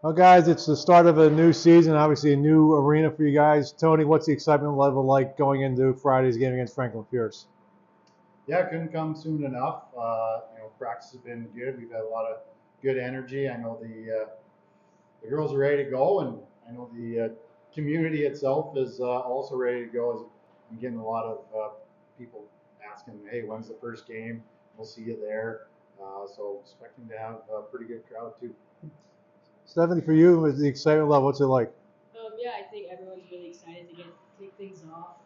Well, guys, it's the start of a new season, obviously a new arena for you guys. Tony, what's the excitement level like going into Friday's game against Franklin Pierce? Yeah, it couldn't come soon enough. Practice has been good. We've had a lot of good energy. I know the girls are ready to go, and I know the community itself is also ready to go. As I'm getting a lot of people asking, "Hey, when's the first game? We'll see you there." So expecting to have a pretty good crowd too. Stephanie, for you, with the excitement level, what's it like? Yeah, I think everyone's really excited to kick things off,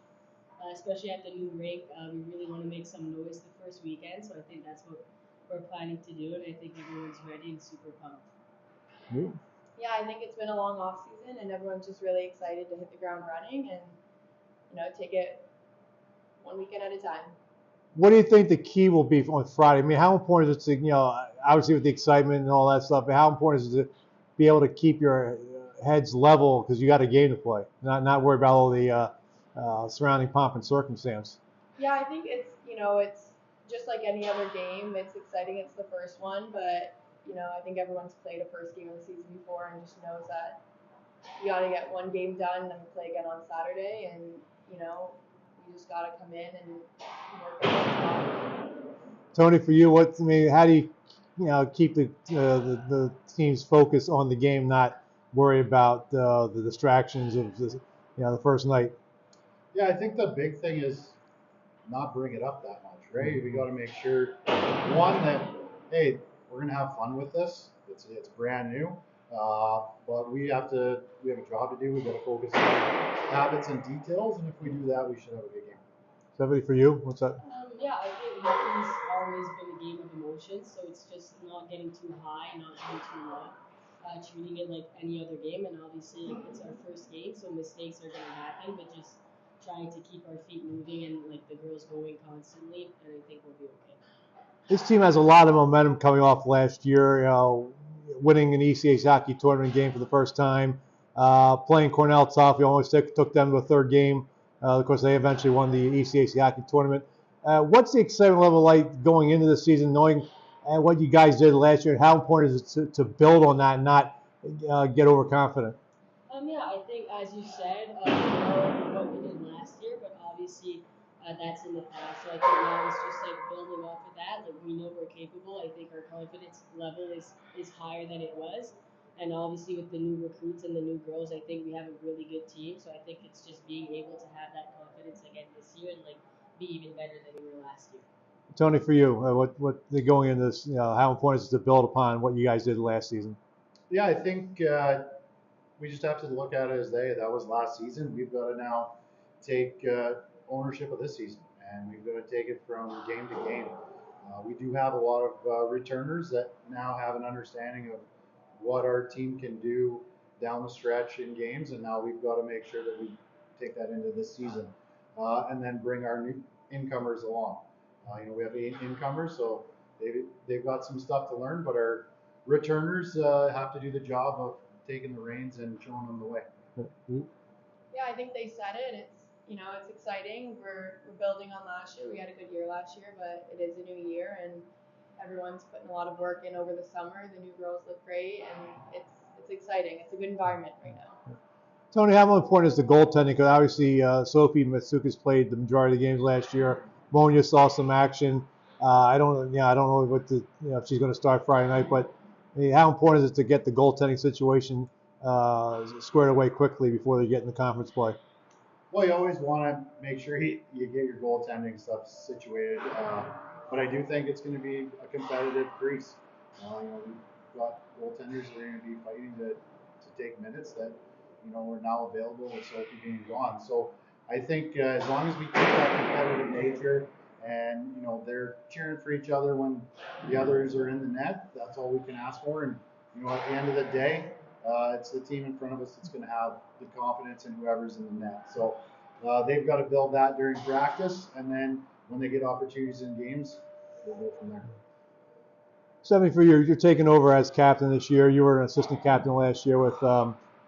especially at the new rink. We really want to make some noise the first weekend, so I think that's what we're planning to do, and I think everyone's ready and super pumped. You? Yeah, I think it's been a long off season, and everyone's just really excited to hit the ground running and take it one weekend at a time. What do you think the key will be on Friday? I mean, how important is it to, obviously with the excitement and all that stuff, but how important is it to be able to keep your heads level because you got a game to play, not worry about all the surrounding pomp and circumstance? Yeah, I think it's just like any other game. It's exciting. It's the first one, but I think everyone's played a first game of the season before and just knows that you got to get one game done and then play again on Saturday, and you just got to come in and work on it. Tony, for you, how do you keep the team's focus on the game, not worry about the distractions of the first night? Yeah, I think the big thing is not bring it up that much, right? We got to make sure one that hey, we're gonna have fun with this. It's brand new, but we have a job to do. We got to focus on habits and details, and if we do that, we should have a good game. Somebody for you, what's that? Yeah, I think hockey's always been a game of emotions, so it's just not getting too high, not getting too low. Treating it like any other game, and obviously like, it's our first game, so mistakes are gonna happen, but just trying to keep our feet moving and like the girls going constantly, and I think we'll be okay. This team has a lot of momentum coming off last year, winning an ECAC hockey tournament game for the first time, playing Cornell tough. We almost took them to a third game. Of course, they eventually won the ECAC hockey tournament. What's the excitement level like going into the season, knowing what you guys did last year, and how important is it to build on that and not get overconfident? Yeah, I think as you said, we know what we did last year, but obviously that's in the past. So I think now it's just like building off of that. Like we know we're capable. I think our confidence level is higher than it was, and obviously with the new recruits and the new girls, I think we have a really good team. So I think it's just being able to have that confidence again this year and like be even better than we were last year. Tony, for you, what going into this, how important is it to build upon what you guys did last season? Yeah, I think we just have to look at it as that was last season. We've got to now take ownership of this season, and we've got to take it from game to game. We do have a lot of returners that now have an understanding of what our team can do down the stretch in games, and now we've got to make sure that we take that into this season, and then bring our new incomers along. We have 8 incomers, so they've got some stuff to learn, but our returners have to do the job of taking the reins and showing them the way. Yeah, I think they said it. It's exciting. We're building on last year. We had a good year last year, but it is a new year, and everyone's putting a lot of work in over the summer. The new girls look great, and it's exciting. It's a good environment right now. Tony, how important is the goaltending? Because obviously Sophie Matsukas played the majority of the games last year. Monia saw some action. I don't know if she's going to start Friday night, but I mean, how important is it to get the goaltending situation squared away quickly before they get in the conference play? Well, you always want to make sure you get your goaltending stuff situated, but I do think it's going to be a competitive crease. We've got goaltenders that are going to be fighting to take minutes that are now available with Sophie being gone. So I think as long as we keep that competitive nature and they're cheering for each other when the others are in the net, that's all we can ask for. And at the end of the day, it's the team in front of us that's going to have the confidence in whoever's in the net. So they've got to build that during practice, and then when they get opportunities in games, we'll go from there. Stephanie, for you, you're taking over as captain this year. You were an assistant captain last year with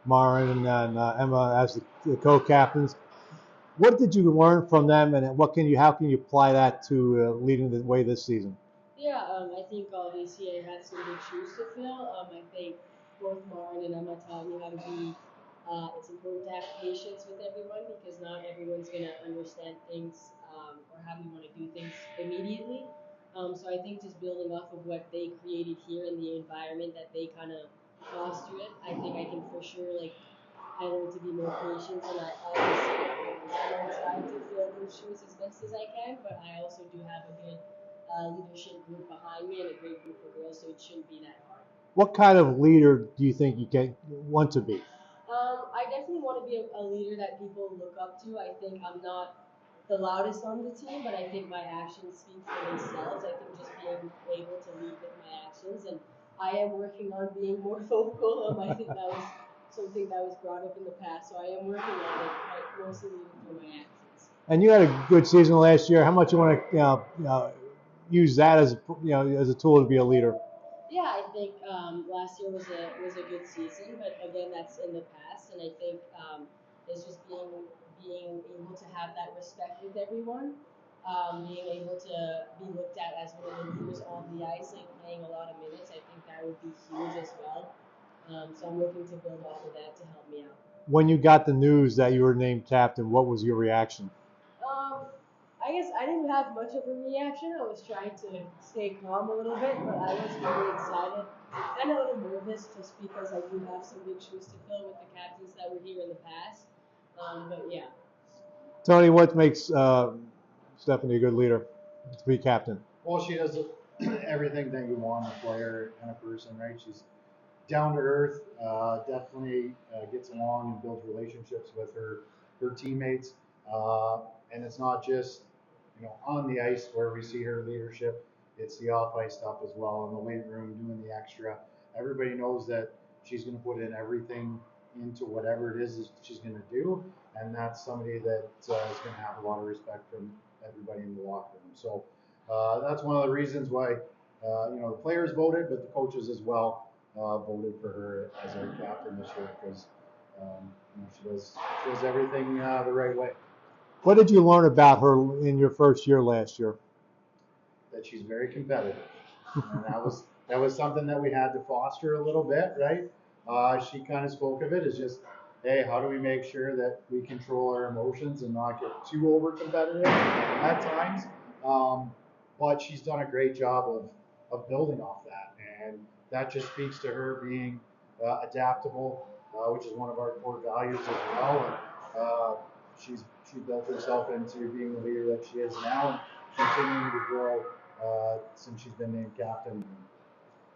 Marin and Emma as the co-captains. What did you learn from them, and how can you apply that to leading the way this season? Yeah, I think obviously I had some big shoes to fill. I think both Lauren and Emma taught me how to be. It's important to have patience with everyone because not everyone's gonna understand things or how we want to do things immediately. So I think just building off of what they created here and the environment that they kind of foster it, I think I can for sure I learned to be more patient, and I obviously I'm trying to fill those shoes as best as I can. But I also do have a good leadership group behind me and a great group of girls, so it shouldn't be that hard. What kind of leader do you think you can want to be? I definitely want to be a leader that people look up to. I think I'm not the loudest on the team, but I think my actions speak for themselves. I think just being able to lead with my actions, and I am working on being more vocal. I think that was something that was brought up in the past, so I am working on it, but mostly leading through my actions. And you had a good season last year. How much you want to use that as as a tool to be a leader? Yeah, I think last year was a good season, but again, that's in the past, and I think it's just being able to have that respect with everyone, being able to be looked at as one of the leaders on the ice, like playing a lot of minutes. I think that would be huge as well. So I'm looking to build off of that to help me out. When you got the news that you were named captain, what was your reaction? Um, I guess I didn't have much of a reaction. I was trying to stay calm a little bit, but I was very excited and a little nervous just because I do have some big shoes to fill with the captains that were here in the past. But yeah. Tony, what makes Stephanie a good leader to be captain? Well, she does everything that you want in a player and a person, right? She's down to earth, definitely gets along and builds relationships with her teammates. And it's not just on the ice where we see her leadership. It's the off ice stuff as well in the weight room, doing the extra. Everybody knows that she's going to put in everything into whatever it is she's going to do, and that's somebody that is going to have a lot of respect from everybody in the locker room. So that's one of the reasons why the players voted, but the coaches as well voted for her as our captain this year because she does everything the right way. What did you learn about her in your first year last year? That she's very competitive, and that was something that we had to foster a little bit, right? She kind of spoke of it as just, hey, how do we make sure that we control our emotions and not get too over competitive at times? But she's done a great job of building off that, and that just speaks to her being adaptable, which is one of our core values as well. And she built herself into being the leader that she is now, and continuing to grow since she's been named captain.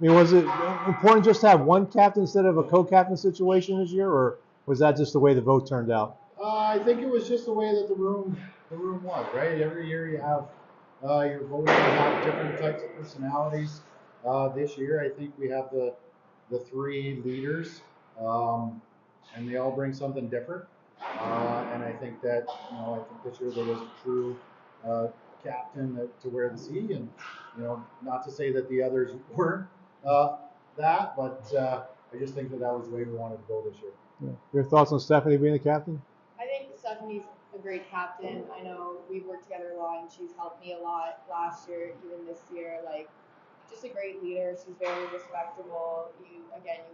I mean, was it important just to have one captain instead of a co-captain situation this year, or was that just the way the vote turned out? I think it was just the way that the room was, right? Every year you have your voting have different types of personalities. This year, I think we have the three leaders, and they all bring something different. And I think that I think this year there was a true captain to wear the C, and not to say that the others weren't that, but I just think that was the way we wanted to go this year. Yeah. Your thoughts on Stephanie being the captain? I think Stephanie's a great captain. I know we've worked together a lot, and she's helped me a lot last year, even this year. Like, just a great leader. She's very respectable. You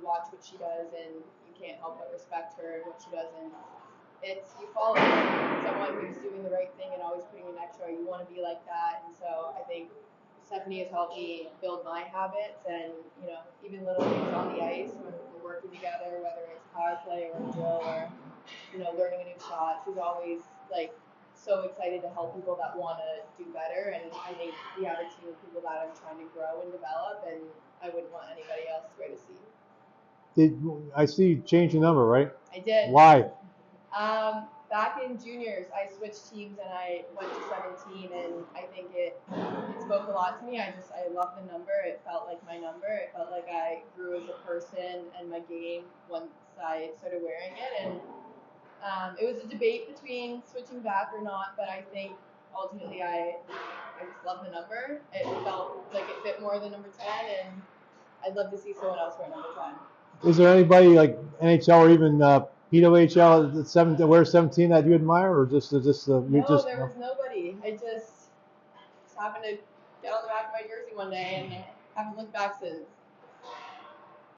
watch what she does, and you can't help but respect her and what she does. And you follow someone who's doing the right thing and always putting in extra. You want to be like that, and so I think Stephanie has helped me build my habits, and even little things on the ice when we're working together, whether it's power play or a drill or learning a new shot. She's always so excited to help people that want to do better, and I think we have a team of people that are trying to grow and develop, and I wouldn't want anybody else to go to see. I see you changed your number, right? I did. Why? Back in juniors, I switched teams and I went to 17, and I think it spoke a lot to me. I love the number. It felt like my number. It felt like I grew as a person and my game once I started wearing it. And it was a debate between switching back or not, but I think ultimately I just love the number. It felt like it fit more than number 10, and I'd love to see someone else wear number 10. Is there anybody like NHL or even PWHL that wears 17 that you admire, or just No, there was nobody. I just happened to get on the back of my jersey one day and haven't looked back since.